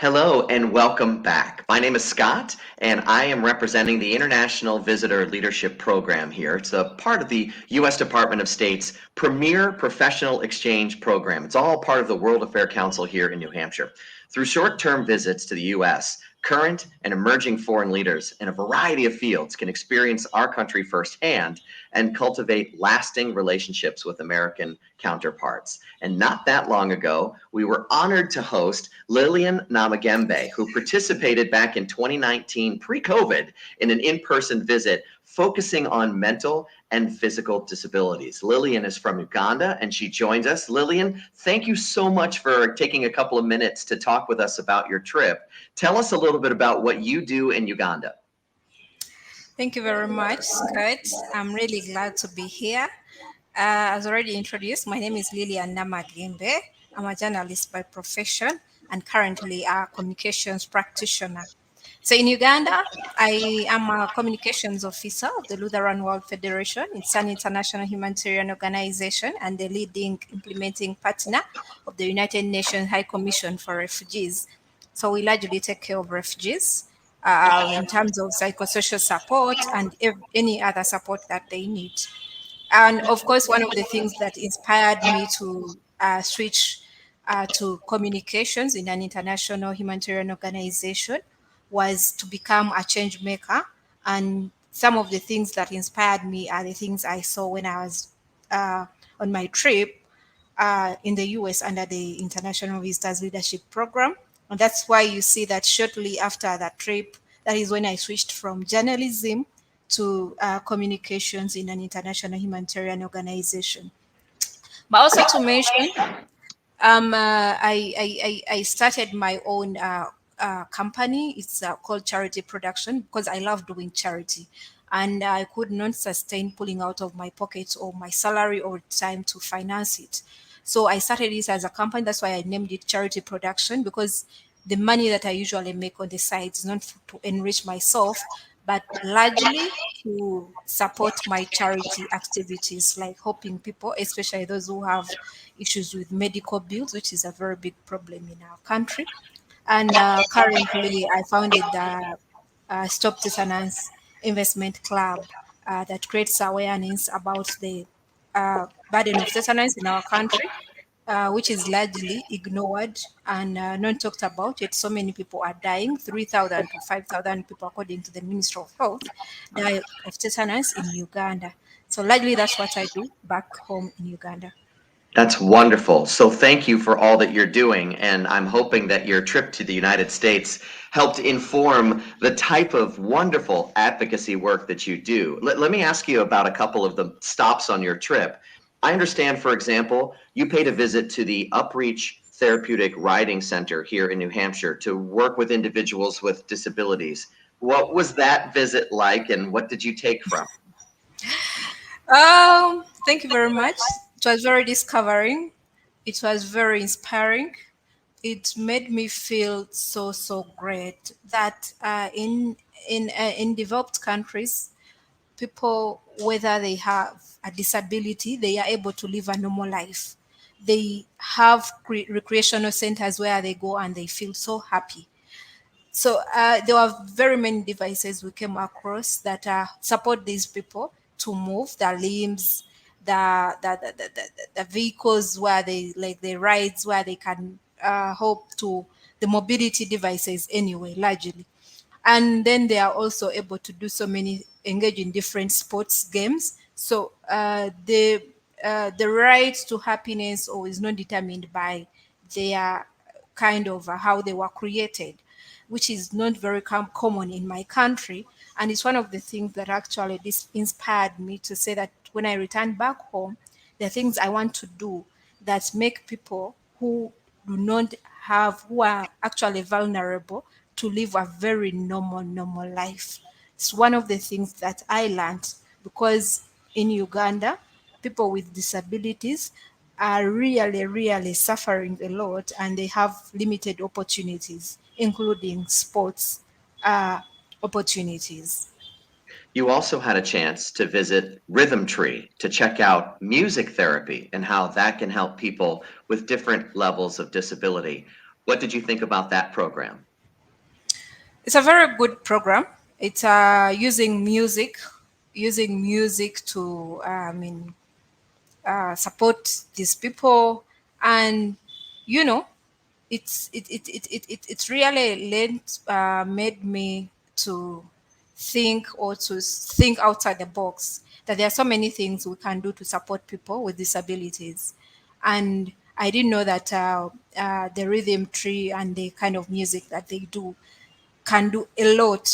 Hello and welcome back. My name is Scott, and I am representing the International Visitor Leadership Program here. It's a part of the U.S. Department of State's premier professional exchange program. It's all part of the World Affairs Council here in New Hampshire. Through short-term visits to the U.S., current and emerging foreign leaders in a variety of fields can experience our country firsthand and cultivate lasting relationships with American counterparts. And not that long ago, we were honored to host Lilian Namagembe, who participated back in 2019, pre-COVID, in an in-person visit focusing on mental and physical disabilities. Lilian is from Uganda, and she joins us. Lilian, thank you so much for taking a couple of minutes to talk with us about your trip. Tell us a little bit about what you do in Uganda. Thank you very much, Scott. I'm really glad to be here. As already introduced, my name is Lilian Namagembe. I'm a journalist by profession and currently a communications practitioner. So in Uganda, I am a communications officer of the Lutheran World Federation. It's an international humanitarian organization and the leading implementing partner of the United Nations High Commission for Refugees. So we largely take care of refugees in terms of psychosocial support and any other support that they need. And of course, one of the things that inspired me to switch to communications in an international humanitarian organization was to become a change maker. And some of the things that inspired me are the things I saw when I was on my trip in the US under the International Visitors Leadership Program. And that's why you see that shortly after that trip, that is when I switched from journalism to communications in an international humanitarian organization. But also to mention, I started my own company. It's called Charity Production because I love doing charity. And I could not sustain pulling out of my pocket or my salary or time to finance it. So I started this as a company. That's why I named it Charity Production because the money that I usually make on the side is not to enrich myself, but largely to support my charity activities, like helping people, especially those who have issues with medical bills, which is a very big problem in our country. And currently, I founded the Stop Tetanus Investment Club that creates awareness about the burden of tetanus in our country, which is largely ignored and not talked about. Yet so many people are dying. 3,000 to 5,000 people, according to the Ministry of Health, die of tetanus in Uganda. So largely, that's what I do back home in Uganda. That's wonderful. So thank you for all that you're doing. And I'm hoping that your trip to the United States helped inform the type of wonderful advocacy work that you do. Let me ask you about a couple of the stops on your trip. I understand, for example, you paid a visit to the Upreach Therapeutic Riding Center here in New Hampshire to work with individuals with disabilities. What was that visit like, and what did you take from? Thank you very much. It was very discovering. It was very inspiring. It made me feel so great that in developed countries, people, whether they have a disability, they are able to live a normal life. They have recreational centers where they go and they feel so happy. So there were very many devices we came across that support these people to move their limbs, the vehicles where they like the rides where they can hope to the mobility devices anyway, largely. And then they are also able to do so many engage in different sports games. So the right to happiness or is not determined by their kind of how they were created, which is not very common in my country. And it's one of the things that actually this inspired me to say that when I return back home, there are things I want to do that make people who do not have, who are actually vulnerable, to live a very normal life. It's one of the things that I learned because in Uganda, people with disabilities are really suffering a lot and they have limited opportunities, including sports opportunities. You also had a chance to visit Rhythm Tree to check out music therapy and how that can help people with different levels of disability. What did you think about that program? It's a very good program. It's using music to, support these people, and you know, it's really made me to think outside the box, that there are so many things we can do to support people with disabilities. And I didn't know that the rhythm tree and the kind of music that they do can do a lot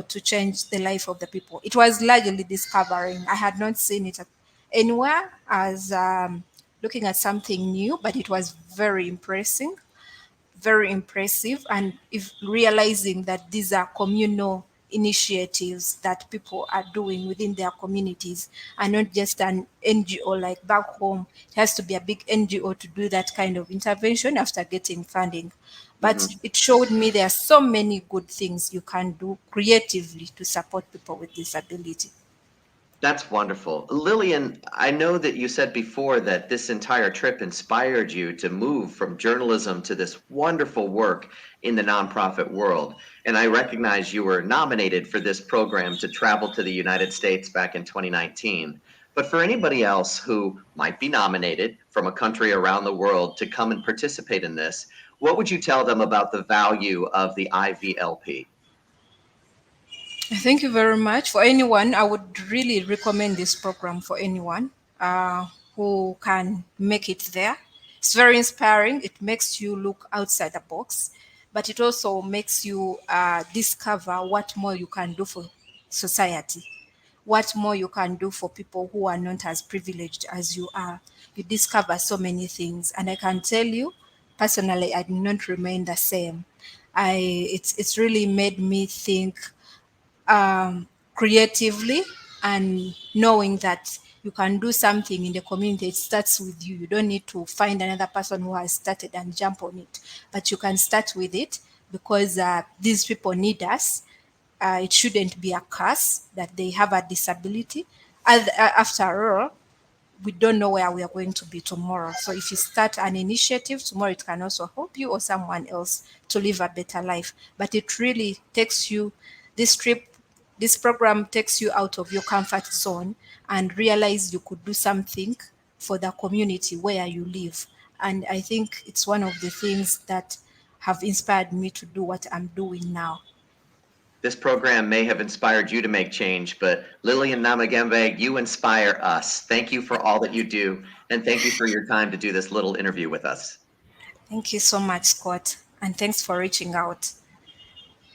to change the life of the people. It was largely discovering. I had not seen it anywhere as looking at something new, but it was very impressive. And if realizing that these are communal initiatives that people are doing within their communities, and not just an NGO like back home. It has to be a big NGO to do that kind of intervention after getting funding. But Mhm. it showed me there are so many good things you can do creatively to support people with disability. That's wonderful. Lillian, I know that you said before that this entire trip inspired you to move from journalism to this wonderful work in the nonprofit world. And I recognize you were nominated for this program to travel to the United States back in 2019. But for anybody else who might be nominated from a country around the world to come and participate in this, what would you tell them about the value of the IVLP? Thank you very much. For anyone, I would really recommend this program for anyone who can make it there. It's very inspiring. It makes you look outside the box, but it also makes you discover what more you can do for society, what more you can do for people who are not as privileged as you are. You discover so many things, and I can tell you, personally, I did not remain the same. It's really made me think creatively, and knowing that you can do something in the community. It starts with you. You don't need to find another person who has started and jump on it, but you can start with it, because these people need us. It shouldn't be a curse that they have a disability. After all, we don't know where we are going to be tomorrow. So if you start an initiative tomorrow, it can also help you or someone else to live a better life. But it really takes you, this trip, this program takes you out of your comfort zone and realize you could do something for the community where you live. And I think it's one of the things that have inspired me to do what I'm doing now. This program may have inspired you to make change, but Lilian Namagembe, you inspire us. Thank you for all that you do, and thank you for your time to do this little interview with us. Thank you so much, Scott, and thanks for reaching out.